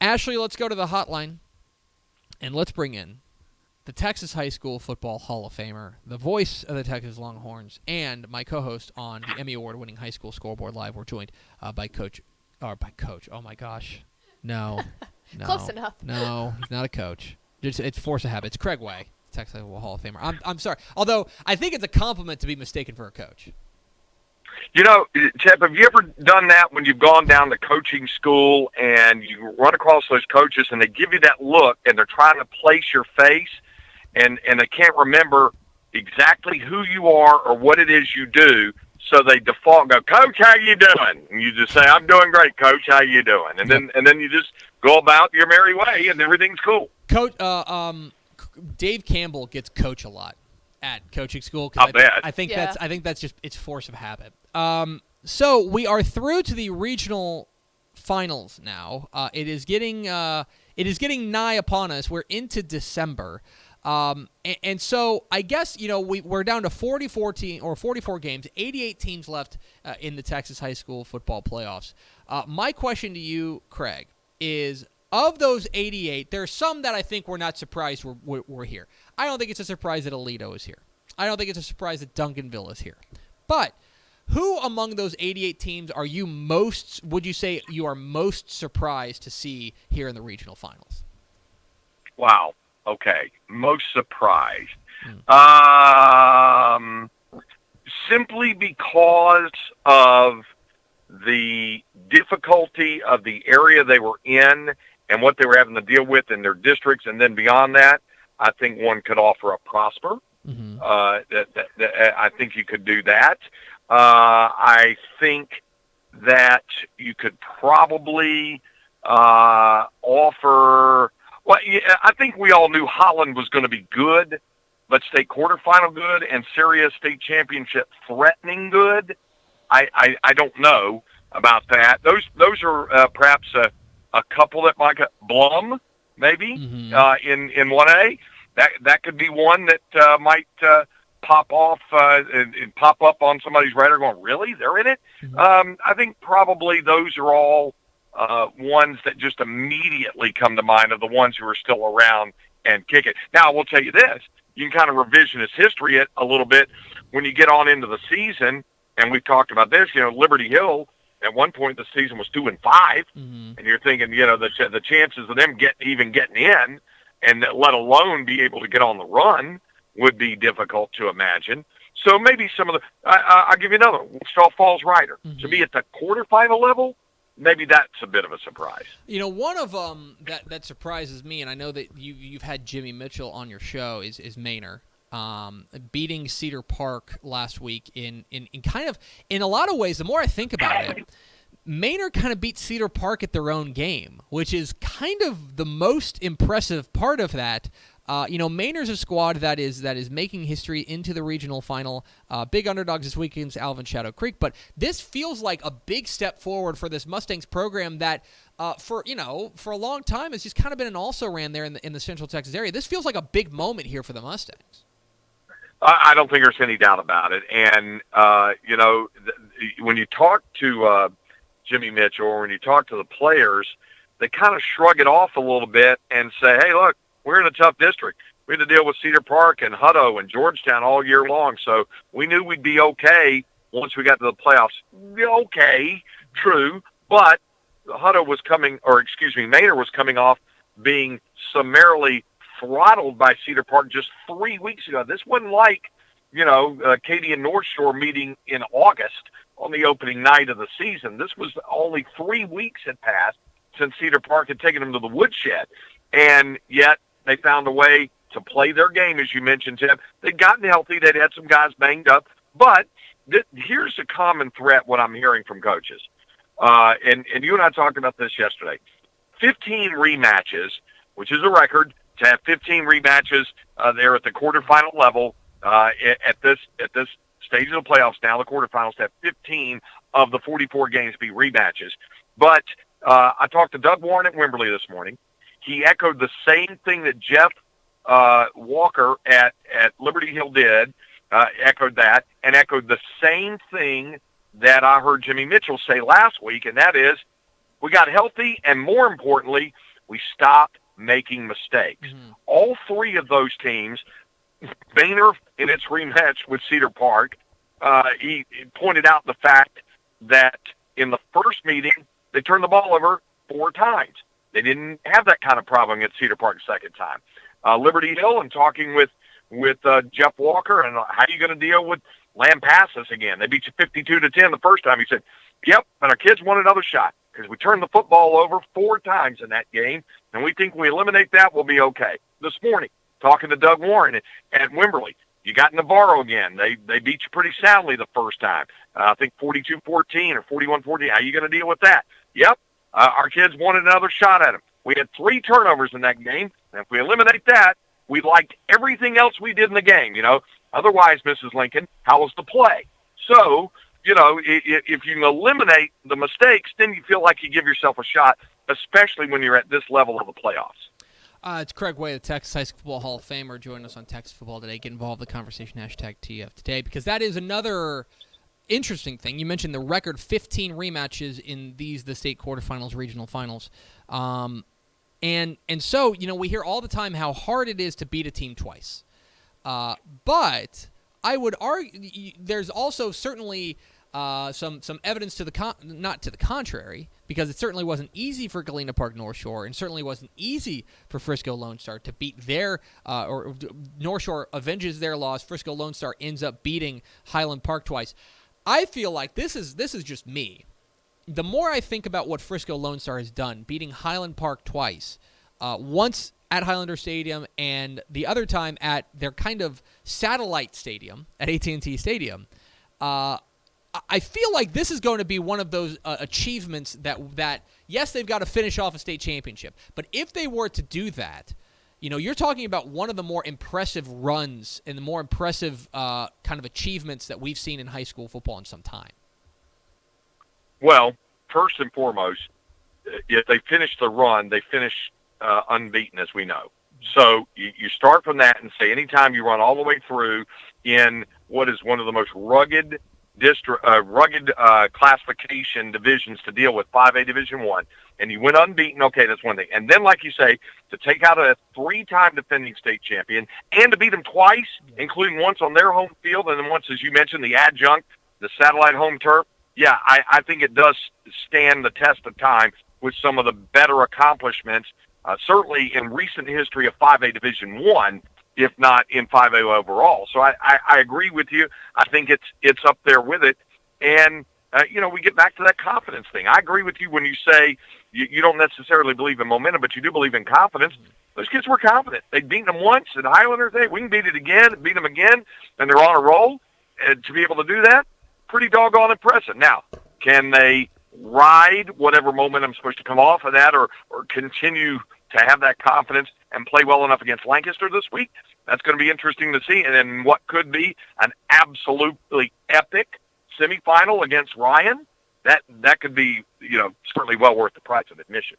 Ashley, let's go to the hotline, and let's bring in the Texas High School Football Hall of Famer, the voice of the Texas Longhorns, and my co-host on the Emmy Award-winning High School Scoreboard Live. We're joined by Coach. Oh, my gosh. No. Close enough. No, he's not a coach. It's force of habit. It's Craig Way, Texas High School Hall of Famer. I'm sorry. Although, I think it's a compliment to be mistaken for a coach. You know, Tep, have you ever done that when you've gone down to coaching school and you run across those coaches and they give you that look and they're trying to place your face and they can't remember exactly who you are or what it is you do, so they default and go, "Coach, how you doing?" And you just say, "I'm doing great, Coach. How you doing?" And then you just go about your merry way and everything's cool. Coach, Dave Campbell gets coach a lot at coaching school. I think that's just it's force of habit. So we are through to the regional finals now. It is getting nigh upon us. We're into December. And so I guess, we're down to 44 games, 88 teams left in the Texas High School football playoffs. My question to you, Craig, is of those 88, there are some that I think we're not surprised we're here. I don't think it's a surprise that Aledo is here. I don't think it's a surprise that Duncanville is here. But who among those 88 teams would you say you are most surprised to see here in the regional finals? Wow. Okay. Most surprised. Simply because of the difficulty of the area they were in and what they were having to deal with in their districts, and then beyond that, I think one could offer a Prosper. Mm-hmm. I think you could do that. I think that you could probably offer. Well, yeah, I think we all knew Holland was going to be good, but state quarterfinal good and serious state championship threatening good. I don't know about that. Those are perhaps a couple that might get Blum maybe in 1A. That could be one that might pop off and pop up on somebody's radar going, really? They're in it? Mm-hmm. I think probably those are all ones that just immediately come to mind of the ones who are still around and kick it. Now, I will tell you this. You can kind of revisionist history it a little bit when you get on into the season, and we've talked about this, Liberty Hill, at one point the season was 2-5, and you're thinking, the chances of them getting in, and let alone be able to get on the run, would be difficult to imagine. So maybe some of the I'll give you another one. Straw Falls Rider. To be at the quarterfinal level, maybe that's a bit of a surprise. One of them that surprises me, and I know that you've had Jimmy Mitchell on your show, is Manor. Beating Cedar Park last week in a lot of ways, the more I think about it, Manor kind of beat Cedar Park at their own game, which is kind of the most impressive part of that. Manor's a squad that is making history into the regional final. Big underdogs this week against Alvin Shadow Creek, but this feels like a big step forward for this Mustangs program that, for a long time has just kind of been an also-ran there in the Central Texas area. This feels like a big moment here for the Mustangs. I don't think there's any doubt about it. And, when you talk to Jimmy Mitchell or when you talk to the players, they kind of shrug it off a little bit and say, hey, look, we're in a tough district. We had to deal with Cedar Park and Hutto and Georgetown all year long, so we knew we'd be okay once we got to the playoffs. Okay, true, but Manor was coming off being summarily throttled by Cedar Park just 3 weeks ago. This wasn't like, Katy and North Shore meeting in August on the opening night of the season. This was only 3 weeks had passed since Cedar Park had taken them to the woodshed. And yet they found a way to play their game, as you mentioned, Tim. They'd gotten healthy. They'd had some guys banged up. But here's a common threat, what I'm hearing from coaches. And you and I talked about this yesterday. 15 rematches, which is a record, to have 15 rematches there at the quarterfinal level at this stage of the playoffs now, the quarterfinals, to have 15 of the 44 games be rematches. But I talked to Doug Warren at Wimberley this morning. He echoed the same thing that Jeff Walker at Liberty Hill did, echoed that, and echoed the same thing that I heard Jimmy Mitchell say last week, and that is we got healthy, and more importantly, We stopped making mistakes. Mm-hmm. All three of those teams, Boehner in its rematch with Cedar Park, he pointed out the fact that in the first meeting, they turned the ball over 4 times. They didn't have that kind of problem at Cedar Park the second time. Liberty Hill, and talking with Jeff Walker, and how are you going to deal with Lampasas again? They beat you 52-10 the first time. He said, yep, but our kids want another shot because we turned the football over 4 times in that game, and we think we eliminate that, we'll be okay. This morning, talking to Doug Warren at Wimberley, you got Navarro again. They beat you pretty soundly the first time. I think 42-14 or 41-14. How are you going to deal with that? Yep, our kids wanted another shot at him. We had 3 turnovers in that game, and if we eliminate that, we liked everything else we did in the game, Otherwise, Mrs. Lincoln, how was the play? So, if you eliminate the mistakes, then you feel like you give yourself a shot, especially when you're at this level of the playoffs. It's Craig Way, the Texas High School Football Hall of Famer, joining us on Texas Football Today. Get involved in the conversation, #TF Today, because that is another interesting thing. You mentioned the record 15 rematches in the state quarterfinals, regional finals. And so, we hear all the time how hard it is to beat a team twice. But I would argue there's also certainly some evidence not to the contrary, because it certainly wasn't easy for Galena Park North Shore, and certainly wasn't easy for Frisco Lone Star to beat their or North Shore avenges their loss. Frisco Lone Star ends up beating Highland Park twice. I feel like this is just me. The more I think about what Frisco Lone Star has done, beating Highland Park twice, once at Highlander Stadium and the other time at their kind of satellite stadium at AT&T Stadium, I feel like this is going to be one of those achievements that yes, they've got to finish off a state championship, but if they were to do that, you're talking about one of the more impressive runs and the more impressive kind of achievements that we've seen in high school football in some time. Well, first and foremost, if they finish the run, they finish unbeaten, as we know. So you start from that and say anytime you run all the way through in what is one of the most rugged classification divisions to deal with, 5A Division I, and you went unbeaten, okay, that's one thing. And then, like you say, to take out a 3-time defending state champion and to beat them twice, including once on their home field and then once, as you mentioned, the adjunct, the satellite home turf, yeah, I think it does stand the test of time with some of the better accomplishments, certainly in recent history of 5A Division I, if not in 5A overall. So I agree with you. I think it's up there with it. And, we get back to that confidence thing. I agree with you when you say you don't necessarily believe in momentum, but you do believe in confidence. Those kids were confident. They'd beaten them once at Highlander. We can beat it again, beat them again, and they're on a roll. And to be able to do that, pretty doggone impressive. Now, can they ride whatever momentum is supposed to come off of that or continue to have that confidence and play well enough against Lancaster this week? That's going to be interesting to see. And then what could be an absolutely epic semifinal against Ryan, that could be, certainly well worth the price of admission.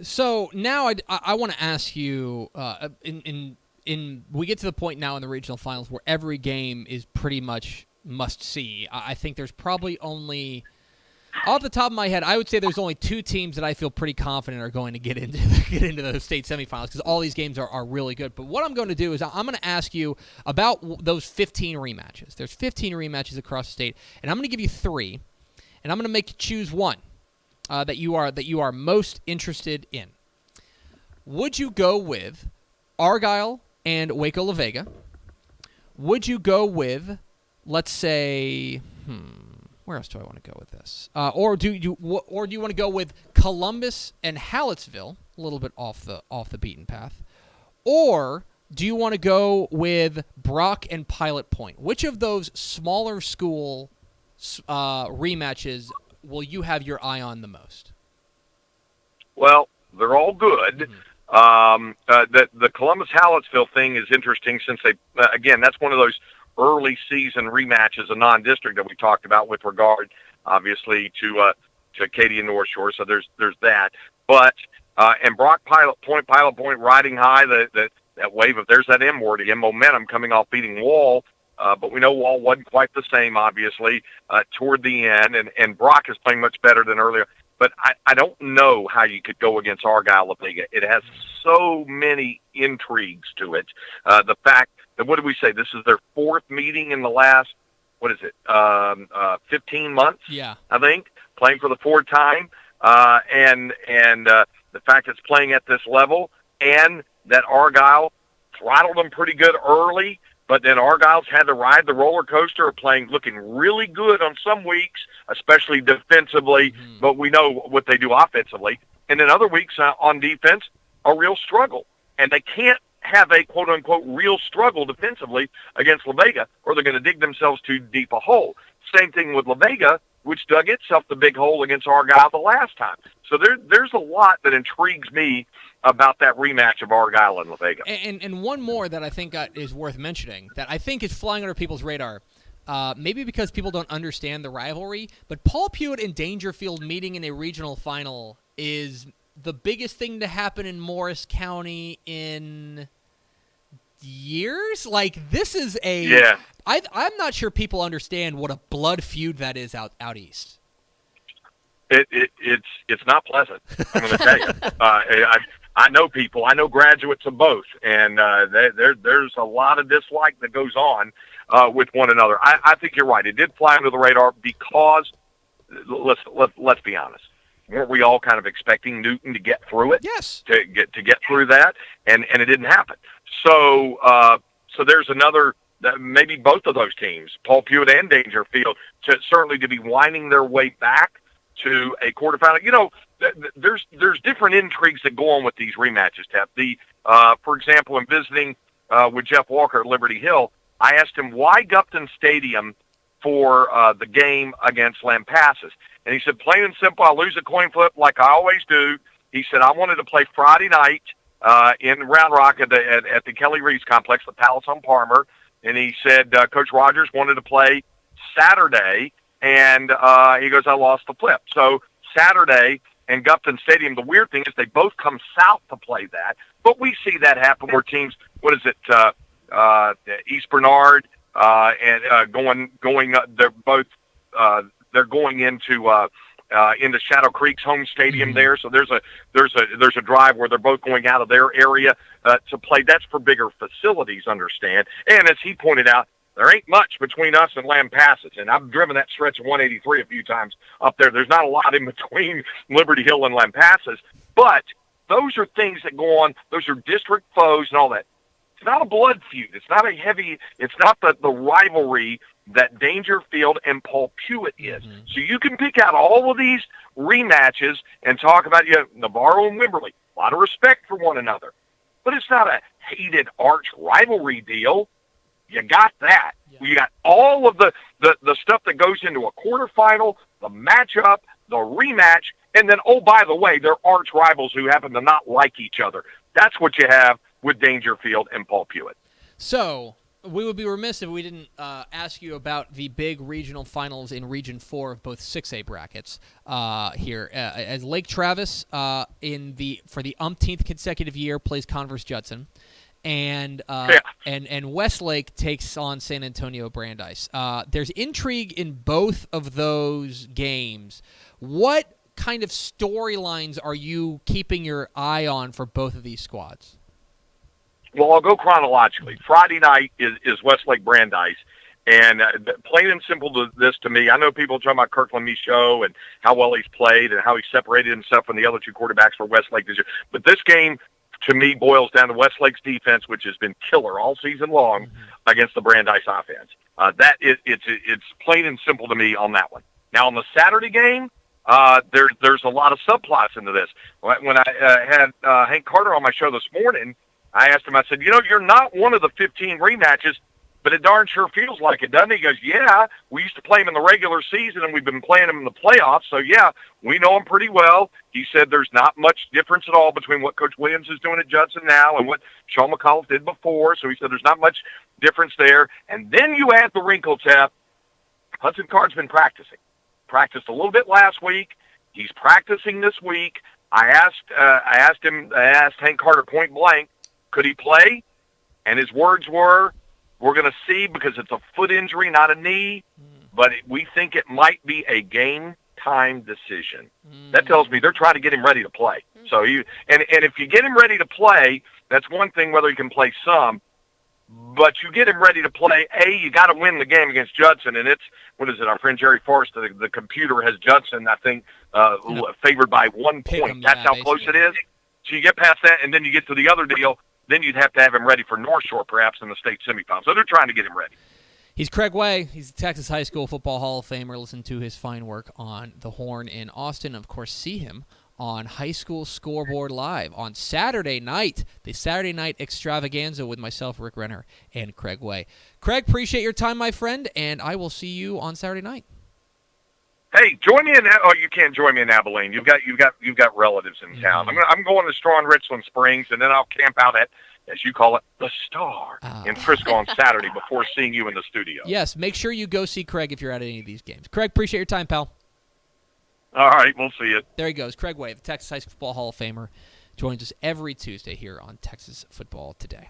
So now I want to ask you, we get to the point now in the regional finals where every game is pretty much must see. I think there's probably only, off the top of my head, I would say there's only 2 teams that I feel pretty confident are going to get into those state semifinals, because all these games are really good. But what I'm going to do is I'm going to ask you about those 15 rematches. There's 15 rematches across the state, and I'm going to give you 3, and I'm going to make you choose one that you are most interested in. Would you go with Argyle and Waco La Vega? Would you go with, let's say, where else do I want to go with this? Or do you want to go with Columbus and Hallettsville, a little bit off the beaten path? Or do you want to go with Brock and Pilot Point? Which of those smaller school rematches will you have your eye on the most? Well, they're all good. The Columbus-Hallettsville thing is interesting since again, that's one of those early season rematches, a non-district that we talked about with regard, obviously, to Katy and North Shore. So there's that. But and Brock Pilot Point riding high, that wave of, there's that M word again, momentum coming off beating Wall. But we know Wall wasn't quite the same, obviously, toward the end. And Brock is playing much better than earlier. But I don't know how you could go against Argyle-La-Vega. It has so many intrigues to it. The fact that, what did we say? This is their fourth meeting in the last, 15 months? Yeah. I think, playing for the fourth time. And the fact it's playing at this level, and that Argyle throttled them pretty good early, but then Argyle's had to ride the roller coaster of looking really good on some weeks, especially defensively, but we know what they do offensively. And then other weeks on defense, a real struggle. And they can't have a quote-unquote real struggle defensively against La Vega, or they're going to dig themselves too deep a hole. Same thing with La Vega, which dug itself the big hole against Argyle the last time. So there's a lot that intrigues me about that rematch of Argyle and La Vega. And one more that I think is worth mentioning, that I think is flying under people's radar, maybe because people don't understand the rivalry, but Paul Pewitt and Dangerfield meeting in a regional final is the biggest thing to happen in Morris County in years. Like, this is I'm not sure people understand what a blood feud that is out east. It's not pleasant, I'm going to tell you. I know people. I know graduates of both, and there's a lot of dislike that goes on with one another. I think you're right. It did fly under the radar because, let's be honest, weren't we all kind of expecting Newton to get through it? Yes. To get through that, and it didn't happen. So there's another. Maybe both of those teams, Paul Pewitt and Dangerfield, certainly to be winding their way back to a quarterfinal. You know, there's different intrigues that go on with these rematches, Tep. For example, in visiting with Jeff Walker at Liberty Hill, I asked him why Gupton Stadium for the game against Lampasas. And he said, plain and simple, I lose a coin flip like I always do. He said, I wanted to play Friday night in Round Rock at the Kelly Reeves Complex, the Palace on Palmer. And he said, Coach Rogers wanted to play Saturday, and he goes, I lost the flip. So Saturday and Gupton Stadium, the weird thing is they both come south to play that. But we see that happen where teams, East Bernard and going, they're both they're going into Shadow Creek's home stadium there. So there's a drive where they're both going out of their area to play. That's for bigger facilities, understand. And as he pointed out, there ain't much between us and Lampasas. And I've driven that stretch of 183 a few times up there. There's not a lot in between Liberty Hill and Lampasas. But those are things that go on. Those are district foes and all that. It's not a blood feud. It's not the rivalry that Dangerfield and Paul Pewitt is. So you can pick out all of these rematches and talk about Navarro and Wimberley. A lot of respect for one another. But it's not a hated arch rivalry deal. You got that. Yeah. You got all of the stuff that goes into a quarterfinal, the matchup, the rematch, and then, oh, by the way, they're arch rivals who happen to not like each other. That's what you have with Dangerfield and Paul Pewitt. So we would be remiss if we didn't ask you about the big regional finals in Region 4 of both 6A brackets here. As Lake Travis for the umpteenth consecutive year plays Converse Judson, and Westlake takes on San Antonio Brandeis. There's intrigue in both of those games. What kind of storylines are you keeping your eye on for both of these squads? Well, I'll go chronologically. Friday night is Westlake Brandeis, and plain and simple to me, I know people talking about Kirkland Michaud and how well he's played and how he separated himself from the other two quarterbacks for Westlake this year. But this game, to me, boils down to Westlake's defense, which has been killer all season long against the Brandeis offense. It's plain and simple to me on that one. Now, on the Saturday game, there's a lot of subplots into this. When I had Hank Carter on my show this morning, I asked him, I said, you're not one of the 15 rematches, but it darn sure feels like it, doesn't it? He goes, yeah, we used to play him in the regular season, and we've been playing him in the playoffs, so yeah, we know him pretty well. He said there's not much difference at all between what Coach Williams is doing at Judson now and what Sean McAuliffe did before, so he said there's not much difference there. And then you add the wrinkle, Tep. Hudson Card's been practicing. Practiced a little bit last week. He's practicing this week. I asked Hank Carter point blank, could he play? And his words were, we're going to see because it's a foot injury, not a knee, but we think it might be a game game-time decision. That tells me they're trying to get him ready to play. So and if you get him ready to play, that's one thing whether he can play some, but you get him ready to play, you got to win the game against Judson, and it's, what is it, our friend Jerry Forrest, the computer has Judson, I think, favored by 1 point. That's how close it is. So you get past that, and then you get to the other deal, then you'd have to have him ready for North Shore perhaps in the state semifinal. So they're trying to get him ready. He's Craig Way. He's the Texas High School Football Hall of Famer. Listen to his fine work on the Horn in Austin. Of course, see him on High School Scoreboard Live on Saturday night, the Saturday night extravaganza with myself, Rick Renner, and Craig Way. Craig, appreciate your time, my friend, and I will see you on Saturday night. Hey, join me in that. Oh, you can't join me in Abilene. You've got relatives in town. I'm going to Strawn Richland Springs, and then I'll camp out at, as you call it, the Star in Frisco on Saturday before seeing you in the studio. Yes, make sure you go see Craig if you're at any of these games. Craig, appreciate your time, pal. All right, we'll see you. There he goes, Craig Way, the Texas High School Football Hall of Famer, joins us every Tuesday here on Texas Football Today.